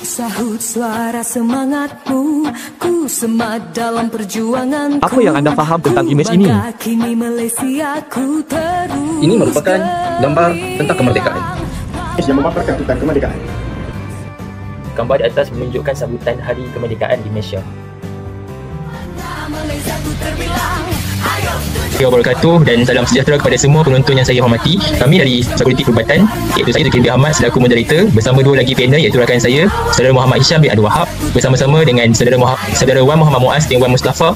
sahut suara semangatmu, ku semat dalam perjuanganku. Apa yang anda faham tentang imej ini? Ini merupakan gambar tentang kemerdekaan. Yang memaparkan tentang kemerdekaan. Gambar di atas menunjukkan sambutan Hari Kemerdekaan di Malaysia. Wabarakatuh dan salam sejahtera kepada semua penonton yang saya hormati. Kami dari Fakulti Perubatan, iaitu saya Dr. Ahmad selaku moderator bersama dua lagi panel iaitu rakan saya, Saudara Muhammad Hisham bin Abdul Wahab bersama-sama dengan Saudara Wan Muhammad Muaz dan Wan Mustafa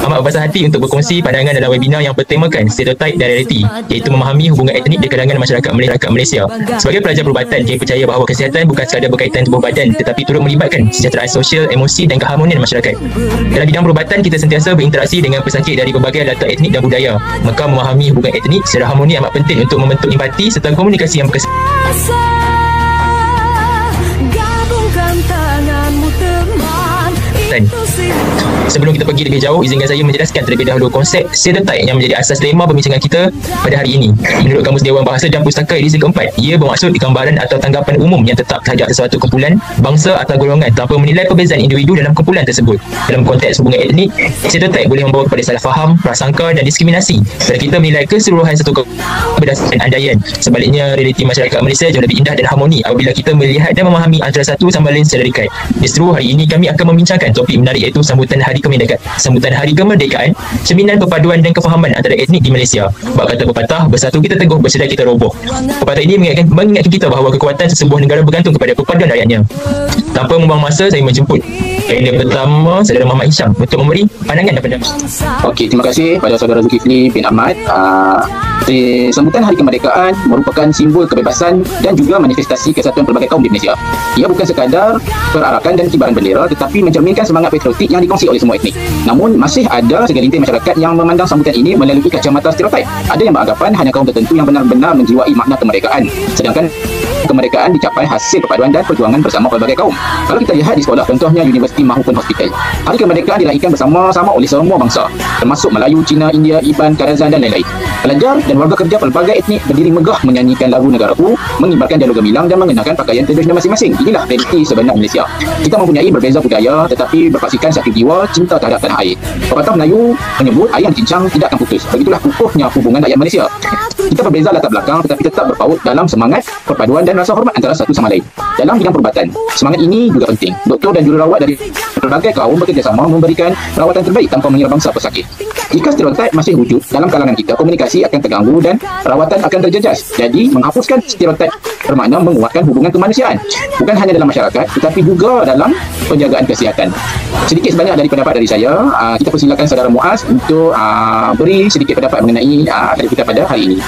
amat berbesar hati untuk berkongsi pandangan dalam webinar yang bertemakan stereotip dan realiti, iaitu memahami hubungan etnik di kalangan masyarakat Malaysia. Sebagai pelajar perubatan, kami percaya bahawa kesihatan bukan sekadar berkaitan tubuh badan tetapi turut melibatkan kesejahteraan sosial, emosi dan keharmonian masyarakat. Dalam bidang perubatan, kita sentiasa berinteraksi dengan pesakit dari berbagai latar etnik dan budaya. Maka memahami hubungan etnik secara harmoni amat penting untuk membentuk empati serta komunikasi yang berkesan. Sebelum kita pergi lebih jauh, izinkan saya menjelaskan terlebih dahulu konsep stereotip yang menjadi asas tema perbincangan kita pada hari ini. Menurut Kamus Dewan Bahasa dan Pustaka edisi keempat, ia bermaksud gambaran atau tanggapan umum yang tetap terhadap sesuatu kumpulan, bangsa atau golongan tanpa menilai perbezaan individu dalam kumpulan tersebut. Dalam konteks hubungan etnik, stereotip boleh membawa kepada salah faham, prasangka dan diskriminasi. Dan kita menilai keseluruhan satu berdasarkan andaian. Sebaliknya, realiti masyarakat Malaysia jauh lebih indah dan harmoni apabila kita melihat dan memahami antara satu sama lain secara dekat. Justru hari ini kami akan membincangkan topik menarik iaitu sambutan Hari Kemerdekaan, cerminan perpaduan dan kefahaman antara etnik di Malaysia. Bab kata pepatah, bersatu kita teguh, bersedar kita roboh. Pepatah ini mengingatkan kita bahawa kekuatan sesebuah negara bergantung kepada perpaduan rakyatnya. Tanpa membuang masa, saya menjemput panel pertama Saudara Muhammad Hisham untuk memberi pandangan dan pendapat. Okey, terima kasih pada Saudara Zulkifli bin Ahmad. Sambutan Hari Kemerdekaan merupakan simbol kebebasan dan juga manifestasi kesatuan pelbagai kaum di Malaysia. Ia bukan sekadar perarakan dan kibaran bendera tetapi mencerminkan semangat patriotik yang dikongsi oleh semua etnik. Namun masih ada segelintir masyarakat yang memandang sambutan ini melalui kacamata stereotip. Ada yang beranggapan hanya kaum tertentu yang benar-benar menjiwai makna kemerdekaan, sedangkan kemerdekaan dicapai hasil perpaduan dan perjuangan bersama pelbagai kaum. Kalau kita lihat di sekolah, contohnya universiti maupun hospital, Hari Kemerdekaan diraihkan bersama-sama oleh semua bangsa, termasuk Melayu, Cina, India, Iban, Kadazan dan lain-lain. Pelajar dan warga kerja pelbagai etnik berdiri megah menyanyikan lagu negaraku, mengibarkan dialog gemilang dan mengenakan pakaian tradisional masing-masing. Inilah realiti sebenar Malaysia. Kita mempunyai berbeza budaya tetapi berpaksikan satu jiwa cinta terhadap tanah air. Pepatah Melayu menyebut air yang dicincang tidak akan putus. Begitulah kukuhnya hubungan rakyat Malaysia. Kita berbeza latar belakang tetapi tetap berpaut dalam semangat perpaduan dan rasa hormat antara satu sama lain. Dalam bidang perubatan, semangat ini juga penting. Doktor dan jururawat dari berbagai kaum bekerjasama memberikan perawatan terbaik tanpa mengira bangsa pesakit. Jika stereotip masih wujud dalam kalangan kita, komunikasi akan terganggu dan rawatan akan terjejas. Jadi, menghapuskan stereotip bermakna menguatkan hubungan kemanusiaan. Bukan hanya dalam masyarakat, tetapi juga dalam penjagaan kesihatan. Sedikit sebanyak dari pendapat dari saya. Kita persilakan Saudara Muaz untuk beri sedikit pendapat mengenai topik kita pada hari ini.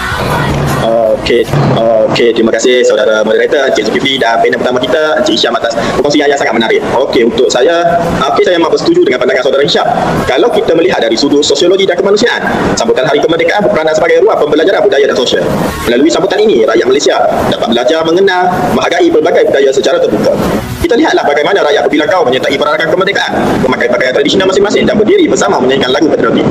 Okey, terima kasih Saudara Moderator Encik Zulkifli dan panel pertama kita Encik Hisham atas perkongsian yang sangat menarik. Okey, untuk saya, saya memang bersetuju dengan pandangan Saudara Hisham. Kalau kita melihat dari sudut sosiologi dan kemanusiaan, sambutan Hari Kemerdekaan berperanan sebagai ruang pembelajaran budaya dan sosial. Melalui sambutan ini, rakyat Malaysia dapat belajar mengenal, menghargai berbagai budaya secara terbuka. Kita lihatlah bagaimana rakyat berbilang kaum menyertai perarakan kemerdekaan, memakai pakaian tradisional masing-masing dan berdiri bersama menyanyikan lagu patriotik.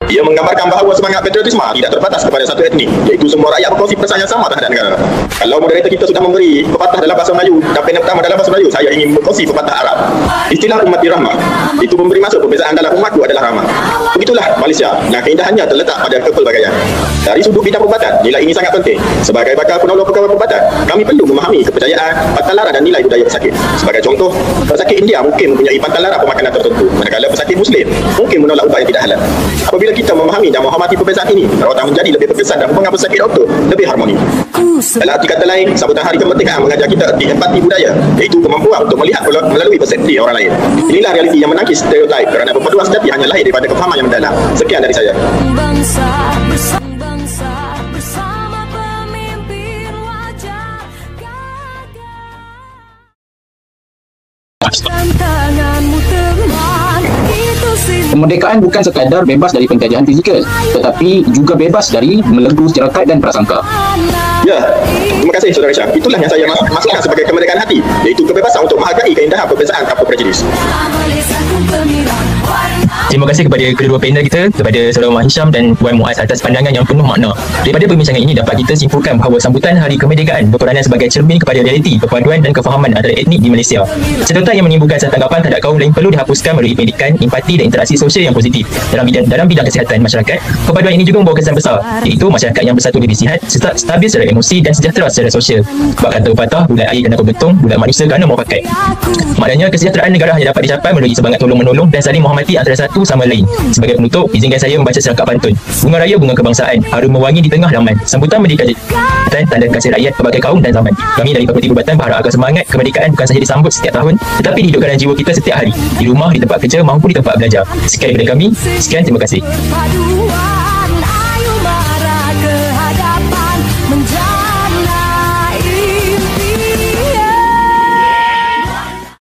Ia menggambarkan bahawa semangat patriotisme tidak terbatas kepada satu etnik, iaitu semua rakyat berkongsi perasaan yang sama terhadap negara. Kalau moderator kita sudah memberi pepatah dalam bahasa Melayu dan panel pertama dalam bahasa Melayu, saya ingin berkongsi pepatah Arab. Istilah ummati rahmah itu memberi maksud perbezaan dalam umatku adalah rahmah. Begitulah Malaysia dan keindahannya terletak pada kepelbagaian. Dari sudut bidang perubatan, nilai ini sangat penting. Sebagai bakal penolong pegawai perubatan, kami perlu memahami kepercayaan, pantang larang dan nilai budaya pesakit. Sebagai contoh, pesakit India mungkin mempunyai pantang larang pemakanan tertentu, manakala pesakit Muslim mungkin menolak ubat yang tidak halal. Apabila kita memahami dan menghormati perbezaan ini, rawatan menjadi lebih berkesan dan hubungan pesakit doktor lebih harmoni. Dalam arti kata lain, sambutan Hari Kemerdekaan mengajar kita erti empati budaya, iaitu kemampuan untuk melihat melalui persepsi orang lain. Inilah realiti yang menangkis stereotip kerana perpaduan sejati hanya lahir daripada kefahaman yang mendalam. Sekian dari saya. Kemerdekaan bukan sekadar bebas dari penjajahan fizikal, tetapi juga bebas dari melenggu stereotip dan prasangka. Ya, terima kasih Saudara Syah. Itulah yang saya maksudkan sebagai kemerdekaan hati, iaitu kebebasan untuk menghargai keindahan perbezaan tanpa prejudis. Terima kasih kepada kedua panel kita, kepada Saudara Muhammad Hisham dan Puan Muaz atas pandangan yang penuh makna. Daripada perbincangan ini dapat kita simpulkan bahawa sambutan Hari Kemerdekaan berperanan sebagai cermin kepada realiti, perpaduan dan kefahaman antara etnik di Malaysia. Serta yang menimbulkan satu tanggapan terhadap kaum lain perlu dihapuskan melalui pendidikan, empati dan interaksi sosial yang positif dalam bidang kesihatan masyarakat. Perpaduan ini juga membawa kesan besar, iaitu masyarakat yang bersatu lebih sihat, stabil secara emosi dan sejahtera secara sosial. Sebab kata pepatah, bulat air kena berbentung, bulat manusia kena mufakat. Maknanya kesejahteraan negara hanya dapat dicapai melalui semangat tolong-menolong dan saling menghormati antara satu sama lain. Sebagai penutup, izinkan saya membaca serangkap pantun. Bunga raya bunga kebangsaan, harum mewangi di tengah ramai. Sambutan merdeka dan tanda kasih rakyat pelbagai kaum dan zaman. Kami dari Fakulti Perubatan berharap agar semangat kemerdekaan bukan sahaja disambut setiap tahun, tetapi dihidupkan dalam jiwa kita setiap hari, di rumah, di tempat kerja maupun di tempat belajar. Sekian daripada kami. Sekian, terima kasih.